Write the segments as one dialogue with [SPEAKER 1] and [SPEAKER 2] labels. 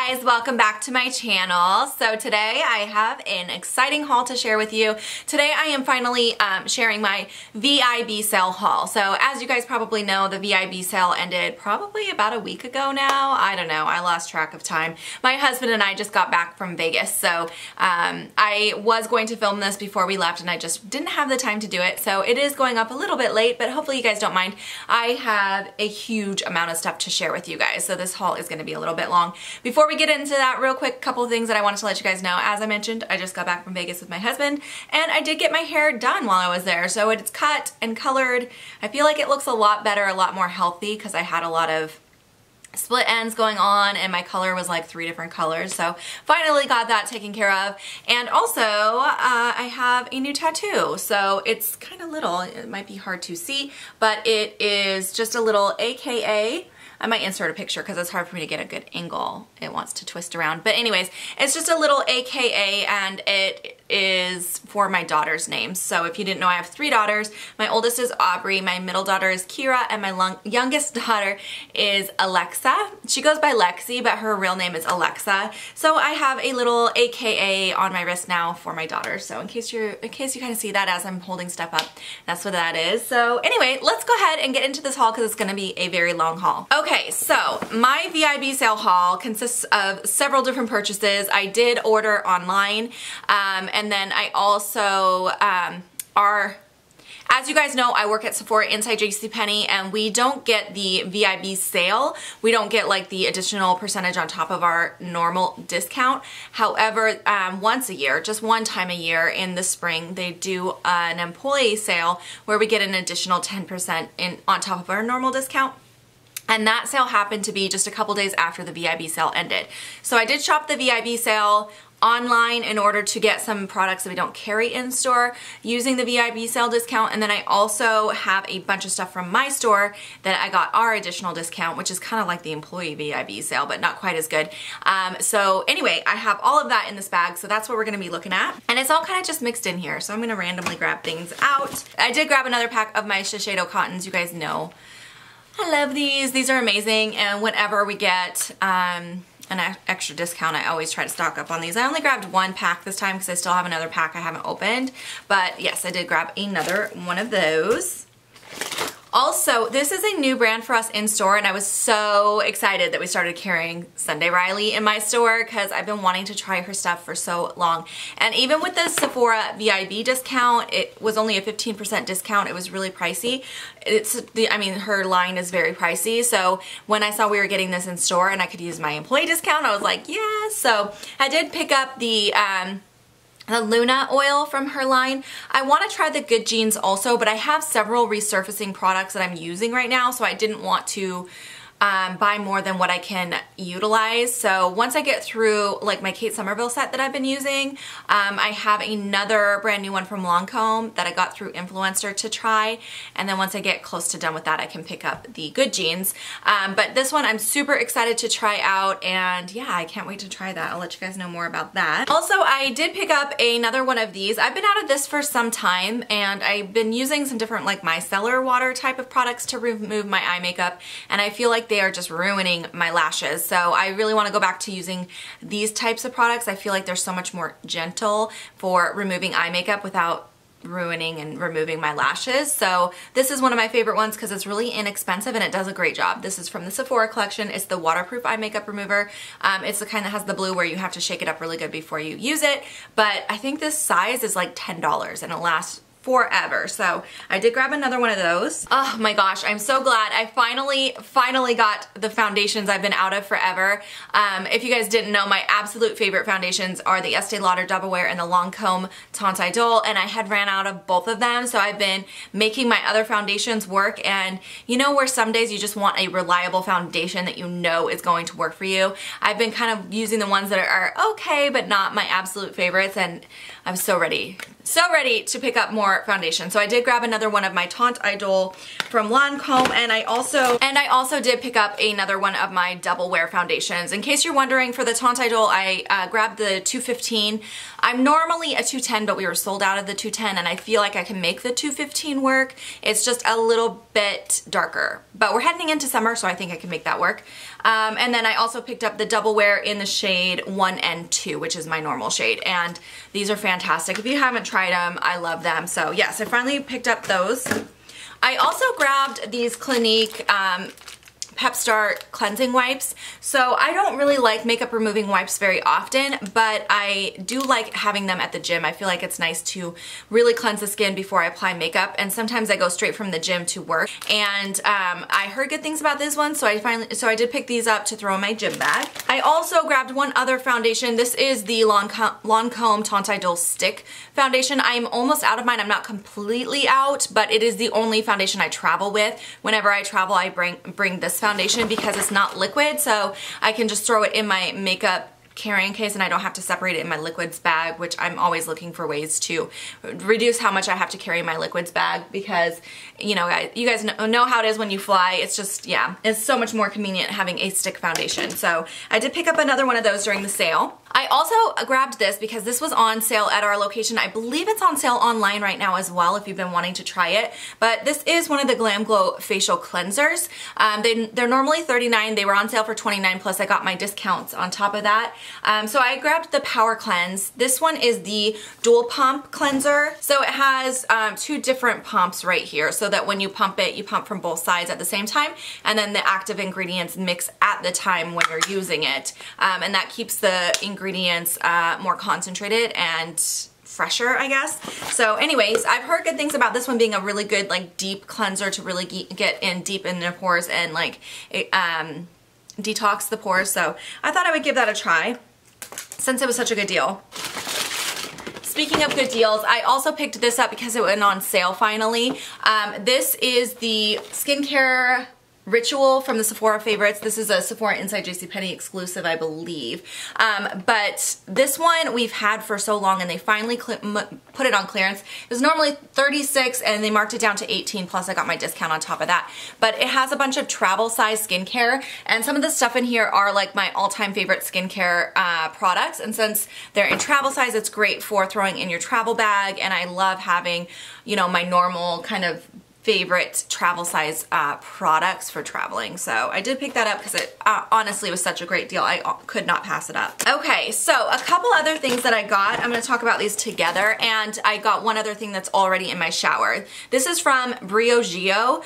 [SPEAKER 1] guys, welcome back to my channel. So today I have an exciting haul to share with you. Today I am finally sharing my VIB sale haul. So as you guys probably know, the VIB sale ended probably about a week ago now. I don't know, I lost track of time. My husband and I just got back from Vegas, so I was going to film this before we left and I just didn't have the time to do it. So it is going up a little bit late, but hopefully you guys don't mind. I have a huge amount of stuff to share with you guys, so this haul is going to be a little bit long. Before we get into that, real quick, couple of things that I wanted to let you guys know. As I mentioned, I just got back from Vegas with my husband, and I did get my hair done while I was there. So it's cut and colored. I feel like it looks a lot better, a lot more healthy, because I had a lot of split ends going on and my color was like 3 different colors. So finally got that taken care of. And also I have a new tattoo. So it's kind of little, it might be hard to see, but it is just a little AKA. I might insert a picture because it's hard for me to get a good angle. It wants to twist around. But anyways, it's just a little AKA, and it is for my daughter's name. So if you didn't know, I have 3 daughters. My oldest is Aubrey, my middle daughter is Kira, and my youngest daughter is Alexa. She goes by Lexi, but her real name is Alexa. So I have a little AKA on my wrist now for my daughter. So in case you kind of see that as I'm holding stuff up, that's what that is. So anyway, let's go ahead and get into this haul because it's going to be a very long haul. Okay, so my VIB sale haul consists of several different purchases. I did order online, and then I also as you guys know, I work at Sephora inside JCPenney, and we don't get the VIB sale. We don't get like the additional percentage on top of our normal discount. However, once a year, just one time a year in the spring, they do an employee sale where we get an additional 10% on top of our normal discount. And that sale happened to be just a couple days after the VIB sale ended. So I did shop the VIB sale online in order to get some products that we don't carry in store using the VIB sale discount, and then I also have a bunch of stuff from my store that I got our additional discount, which is kind of like the employee VIB sale but not quite as good. So anyway, I have all of that in this bag, so that's what we're going to be looking at, and it's all kind of just mixed in here, so I'm going to randomly grab things out. I did grab another pack of my Shiseido cottons. You guys know I love these. These are amazing, and whenever we get an extra discount, I always try to stock up on these. I only grabbed 1 pack this time because I still have another pack I haven't opened, but yes, I did grab another one of those. Also, this is a new brand for us in store, and I was so excited that we started carrying Sunday Riley in my store because I've been wanting to try her stuff for so long. And even with the Sephora VIB discount, it was only a 15% discount. It was really pricey. I mean, her line is very pricey, so when I saw we were getting this in store and I could use my employee discount, I was like, yes. So I did pick up the Luna oil from her line. I want to try the Good Genes also, but I have several resurfacing products that I'm using right now, so I didn't want to buy more than what I can utilize. So once I get through like my Kate Somerville set that I've been using, I have another brand new one from Lancome that I got through Influencer to try, and then once I get close to done with that, I can pick up the Good Genes. But this one I'm super excited to try out, and yeah, I can't wait to try that. I'll let you guys know more about that. Also, I did pick up another one of these. I've been out of this for some time, and I've been using some different like micellar water type of products to remove my eye makeup, and I feel like they are just ruining my lashes. So I really want to go back to using these types of products. I feel like they're so much more gentle for removing eye makeup without ruining and removing my lashes. So this is one of my favorite ones because it's really inexpensive and it does a great job. This is from the Sephora collection. It's the waterproof eye makeup remover. It's the kind that has the blue where you have to shake it up really good before you use it, but I think this size is like $10 and it lasts forever. So I did grab another one of those. Oh my gosh, I'm so glad I finally got the foundations I've been out of forever. If you guys didn't know, my absolute favorite foundations are the Estee Lauder Double Wear and the Lancome Teint Idole, and I had ran out of both of them, so I've been making my other foundations work. And you know where some days you just want a reliable foundation that you know is going to work for you? I've been kind of using the ones that are okay but not my absolute favorites, and I'm so ready to pick up more foundation. So I did grab another one of my Teint Idole from Lancome, and I also did pick up another one of my Double Wear foundations. In case you're wondering, for the Teint Idole, I grabbed the 215. I'm normally a 210, but we were sold out of the 210, and I feel like I can make the 215 work. It's just a little bit darker, but we're heading into summer, so I think I can make that work. And then I also picked up the Double Wear in the shade 1 and 2, which is my normal shade. And these are fantastic. If you haven't tried them, I love them. So yes, I finally picked up those. I also grabbed these Clinique Pep Start cleansing wipes. So I don't really like makeup removing wipes very often, but I do like having them at the gym. I feel like it's nice to really cleanse the skin before I apply makeup, and sometimes I go straight from the gym to work. And I heard good things about this one, so I did pick these up to throw in my gym bag. I also grabbed one other foundation. This is the Lancome Tante Dole Stick foundation. I am almost out of mine. I'm not completely out, but it is the only foundation I travel with. Whenever I travel, I bring this foundation because it's not liquid, so I can just throw it in my makeup carrying case and I don't have to separate it in my liquids bag, which I'm always looking for ways to reduce how much I have to carry in my liquids bag, because you guys know how it is when you fly. It's just, yeah, it's so much more convenient having a stick foundation. So I did pick up another one of those during the sale. I also grabbed this because this was on sale at our location. I believe it's on sale online right now as well if you've been wanting to try it. But this is one of the Glam Glow facial cleansers. They're normally $39. They were on sale for $29, plus I got my discounts on top of that. So I grabbed the Power Cleanse. This one is the dual pump cleanser. So it has 2 different pumps right here, so that when you pump it, you pump from both sides at the same time, and then the active ingredients mix at the time when you're using it. And that keeps the ingredients more concentrated and fresher, I guess. So anyways, I've heard good things about this one being a really good like deep cleanser to really get in deep in the pores and like detox the pores. So I thought I would give that a try since it was such a good deal. Speaking of good deals, I also picked this up because it went on sale finally. This is the skincare Ritual from the Sephora favorites. This is a Sephora Inside JCPenney exclusive, I believe. But this one we've had for so long, and they finally put it on clearance. It was normally $36 and they marked it down to $18, plus I got my discount on top of that. But it has a bunch of travel size skincare, and some of the stuff in here are like my all-time favorite skincare products. And since they're in travel size, it's great for throwing in your travel bag, and I love having, you know, my normal kind of favorite travel size products for traveling. So I did pick that up because it honestly was such a great deal. I could not pass it up. Okay, so a couple other things that I got. I'm going to talk about these together, and I got one other thing that's already in my shower. This is from Briogeo.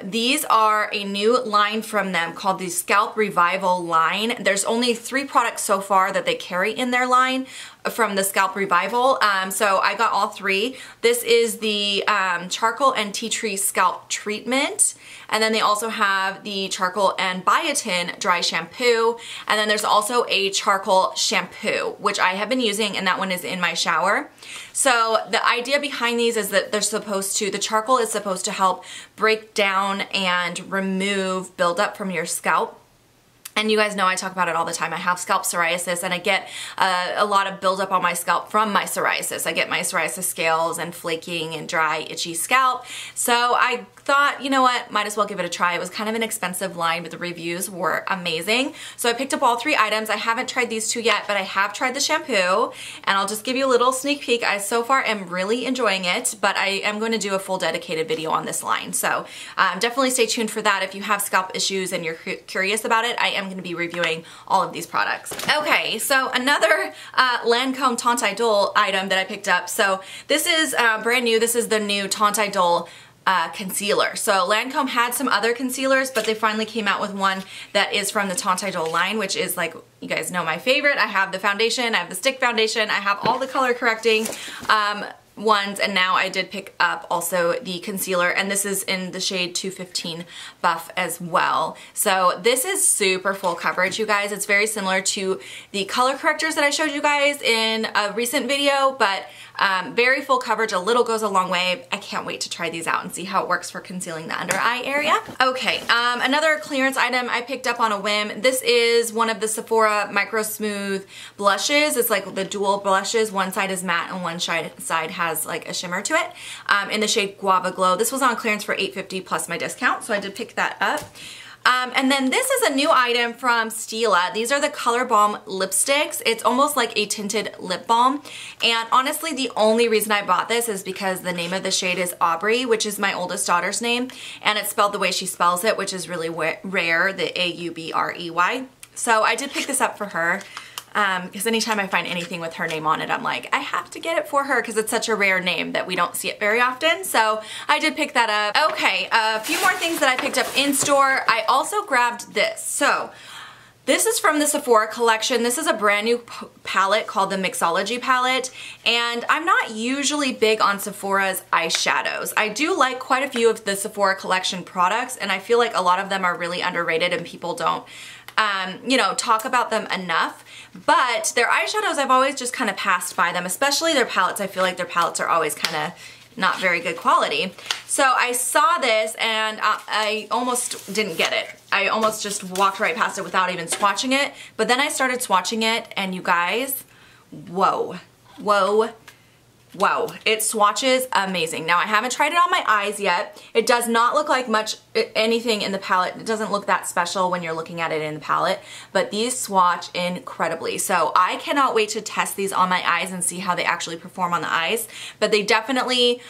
[SPEAKER 1] These are a new line from them called the Scalp Revival line. There's only 3 products so far that they carry in their line from the Scalp Revival. So I got all 3. This is the Charcoal and Tea Tree Scalp Treatment. And then they also have the Charcoal and Biotin Dry Shampoo. And then there's also a Charcoal Shampoo, which I have been using, and that one is in my shower. So the idea behind these is that the charcoal is supposed to help break down and remove buildup from your scalp. And you guys know I talk about it all the time. I have scalp psoriasis, and I get a lot of buildup on my scalp from my psoriasis. I get my psoriasis scales and flaking and dry, itchy scalp. So I thought, you know what, might as well give it a try. It was kind of an expensive line, but the reviews were amazing. So I picked up all 3 items. I haven't tried these 2 yet, but I have tried the shampoo, and I'll just give you a little sneak peek. I so far am really enjoying it, but I am going to do a full dedicated video on this line. So definitely stay tuned for that. If you have scalp issues and you're curious about it, I am going to be reviewing all of these products. Okay, so another Lancome Tante Dole item that I picked up. So this is brand new. This is the new Tante Dole concealer. So Lancome had some other concealers, but they finally came out with one that is from the Tante Dole line, which is, like, you guys know, my favorite. I have the foundation, I have the stick foundation, I have all the color correcting ones, and now I did pick up also the concealer, and this is in the shade 215 Buff as well. So this is super full coverage, you guys. It's very similar to the color correctors that I showed you guys in a recent video, but very full coverage. A little goes a long way. I can't wait to try these out and see how it works for concealing the under eye area. Okay, another clearance item I picked up on a whim. This is one of the Sephora Micro Smooth blushes. It's like the dual blushes. One side is matte and one side has like a shimmer to it, in the shade Guava Glow. This was on clearance for $8.50 plus my discount, so I did pick that up. And then this is a new item from Stila. These are the Color Balm lipsticks. It's almost like a tinted lip balm. And honestly, the only reason I bought this is because the name of the shade is Aubrey, which is my oldest daughter's name. And it's spelled the way she spells it, which is really rare, the A-U-B-R-E-Y. So I did pick this up for her. Because anytime I find anything with her name on it, I'm like, I have to get it for her because it's such a rare name that we don't see it very often. So I did pick that up. Okay, a few more things that I picked up in store. I also grabbed this. So this is from the Sephora collection. This is a brand new palette called the Mixology palette. And I'm not usually big on Sephora's eyeshadows. I do like quite a few of the Sephora collection products, and I feel like a lot of them are really underrated and people don't you know, talk about them enough. But their eyeshadows, I've always just kind of passed by them, especially their palettes. I feel like their palettes are always kind of not very good quality. So I saw this and I almost didn't get it. I almost just walked right past it without even swatching it. But then I started swatching it and you guys, whoa, whoa, whoa, it swatches amazing. Now I haven't tried it on my eyes yet. It does not look like much anything in the palette. It doesn't look that special when you're looking at it in the palette, but these swatch incredibly. So I cannot wait to test these on my eyes and see how they actually perform on the eyes. But they definitely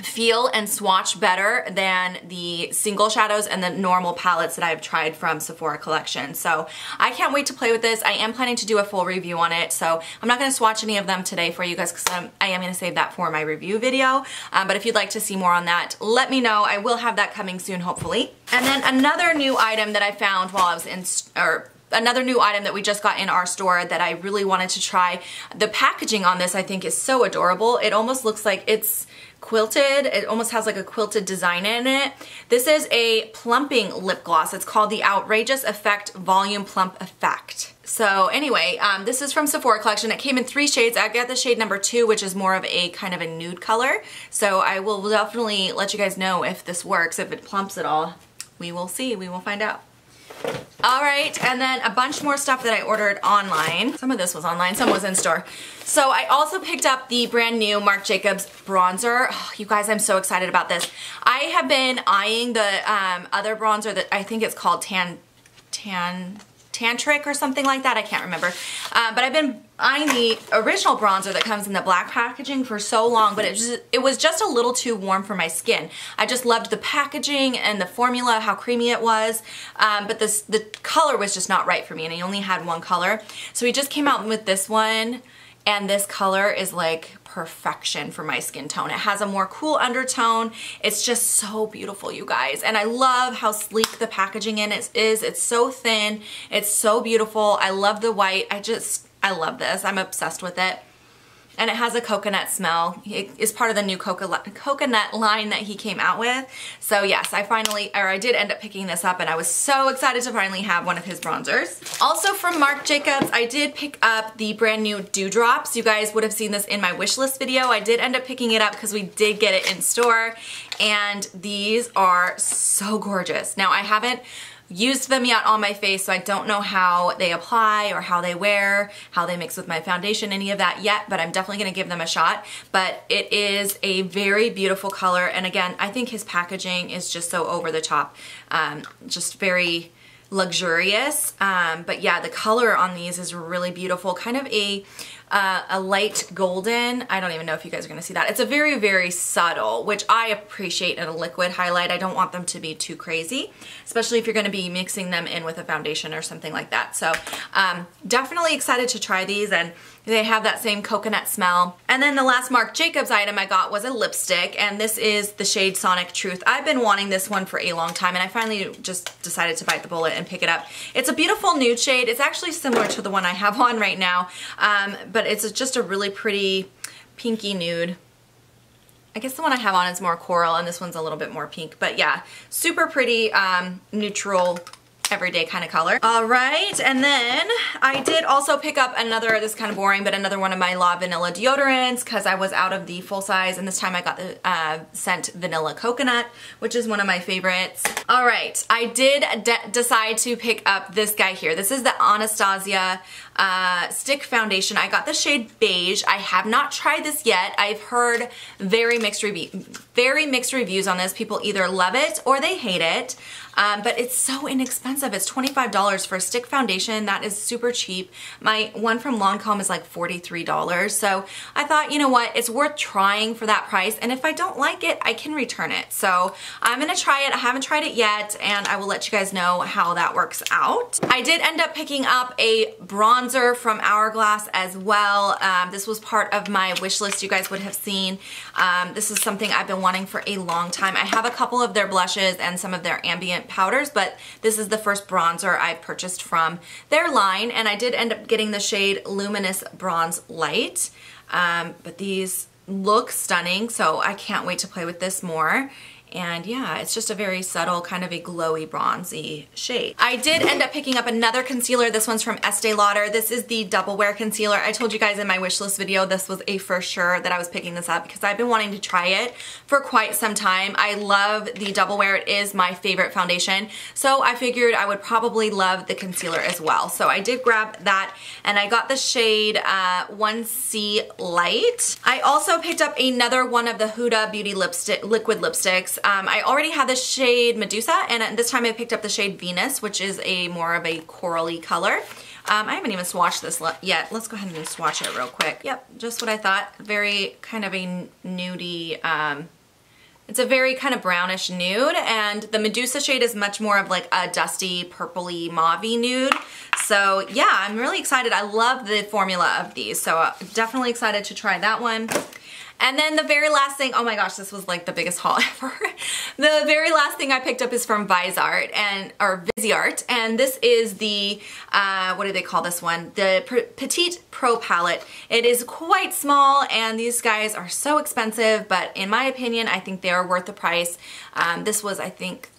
[SPEAKER 1] feel and swatch better than the single shadows and the normal palettes that I've tried from Sephora collection. So I can't wait to play with this. I am planning to do a full review on it, so I'm not going to swatch any of them today for you guys because I am going to save that for my review video. But if you'd like to see more on that, let me know. I will have that coming soon, hopefully. And then another new item that I found while I was in, another new item that we just got in our store that I really wanted to try. The packaging on this I think is so adorable. It almost looks like it's quilted. It almost has like a quilted design in it. This is a plumping lip gloss. It's called the Outrageous Effect Volume Plump Effect. So anyway, this is from Sephora collection. It came in 3 shades. I got the shade number 2, which is more of a kind of a nude color. So I will definitely let you guys know if this works, if it plumps at all. We will see. We will find out. Alright, and then a bunch more stuff that I ordered online. Some of this was online, some was in store. So I also picked up the brand new Marc Jacobs bronzer. Oh, you guys, I'm so excited about this. I have been eyeing the other bronzer that I think it's called Tantric or something like that. I can't remember. But I've been eyeing the original bronzer that comes in the black packaging for so long, but it was just a little too warm for my skin. I just loved the packaging and the formula, how creamy it was, but the color was just not right for me, and I only had one color. So he just came out with this one, and this color is like perfection for my skin tone. It has a more cool undertone. It's just so beautiful, you guys. And I love how sleek the packaging in it is. It's so thin. It's so beautiful. I love the white. I love this. I'm obsessed with it. And it has a coconut smell. It is part of the new coconut line that he came out with. So yes, I did end up picking this up, and I was so excited to finally have one of his bronzers. Also from Marc Jacobs, I did pick up the brand new Dewdrops. You guys would have seen this in my wish list video. I did end up picking it up because we did get it in store, and these are so gorgeous. Now I haven't used them yet on my face, so I don't know how they apply or how they wear, how they mix with my foundation, any of that yet, but I'm definitely going to give them a shot. But it is a very beautiful color, and again, I think his packaging is just so over the top, just very luxurious. But yeah, the color on these is really beautiful, kind of a light golden. I don't even know if you guys are going to see that. It's a very, very subtle, which I appreciate in a liquid highlight. I don't want them to be too crazy, especially if you're going to be mixing them in with a foundation or something like that. So definitely excited to try these, and they have that same coconut smell. And then the last Marc Jacobs item I got was a lipstick, and this is the shade Sonic Truth. I've been wanting this one for a long time, and I finally just decided to bite the bullet and pick it up. It's a beautiful nude shade. It's actually similar to the one I have on right now, but it's just a really pretty pinky nude. I guess the one I have on is more coral, and this one's a little bit more pink, but yeah, super pretty, neutral, everyday kind of color. All right, and then I did also pick up another, this is kind of boring, but another one of my La Vanilla deodorants because I was out of the full size, and this time I got the scent Vanilla Coconut, which is one of my favorites. All right, I did decide to pick up this guy here. This is the Anastasia stick foundation. I got the shade Beige. I have not tried this yet. I've heard very mixed Very mixed reviews on this. People either love it or they hate it. But it's so inexpensive. It's $25 for a stick foundation. That is super cheap. My one from Lancome is like $43. So I thought, you know what, it's worth trying for that price. And if I don't like it, I can return it. So I'm gonna try it. I haven't tried it yet, and I will let you guys know how that works out. I did end up picking up a bronzer from Hourglass as well. This was part of my wish list you guys would have seen. This is something I've been wanting for a long time. I have a couple of their blushes and some of their ambient powders, but this is the first bronzer I've purchased from their line, and I did end up getting the shade Luminous Bronze Light. But these look stunning, so I can't wait to play with this more. And yeah, it's just a very subtle, kind of a glowy, bronzy shade. I did end up picking up another concealer. This one's from Estee Lauder. This is the Double Wear Concealer. I told you guys in my wish list video this was a for sure that I was picking this up because I've been wanting to try it for quite some time. I love the Double Wear. It is my favorite foundation. So I figured I would probably love the concealer as well. So I did grab that, and I got the shade 1C Light. I also picked up another one of the Huda Beauty liquid lipsticks. I already had the shade Medusa, and this time I picked up the shade Venus, which is a more of a corally color. I haven't even swatched this yet. Let's go ahead and swatch it real quick. Yep, just what I thought. Very kind of a nudie, it's a very kind of brownish nude, and the Medusa shade is much more of like a dusty, purpley, mauve-y nude. So yeah, I'm really excited. I love the formula of these, so definitely excited to try that one. And then the very last thing, oh my gosh, this was like the biggest haul ever. The very last thing I picked up is from Viseart, and this is the, what do they call this one? The Petite Pro Palette. It is quite small, and these guys are so expensive, but in my opinion, I think they are worth the price. This was, I think,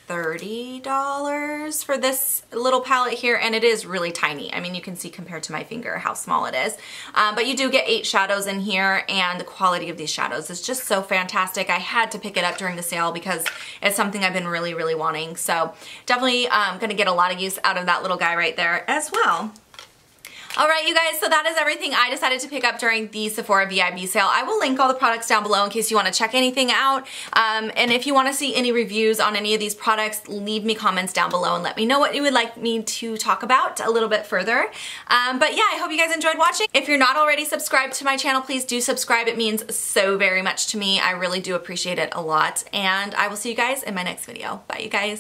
[SPEAKER 1] $30 for this little palette here, and it is really tiny. I mean, you can see compared to my finger how small it is. But you do get 8 shadows in here, and the quality of these shadows is just so fantastic. I had to pick it up during the sale because it's something I've been really, really wanting. So definitely gonna get a lot of use out of that little guy right there as well. Alright you guys, so that is everything I decided to pick up during the Sephora VIB sale. I will link all the products down below in case you want to check anything out. And if you want to see any reviews on any of these products, leave me comments down below and let me know what you would like me to talk about a little bit further. But yeah, I hope you guys enjoyed watching. If you're not already subscribed to my channel, please do subscribe. It means so very much to me. I really do appreciate it a lot. And I will see you guys in my next video. Bye you guys.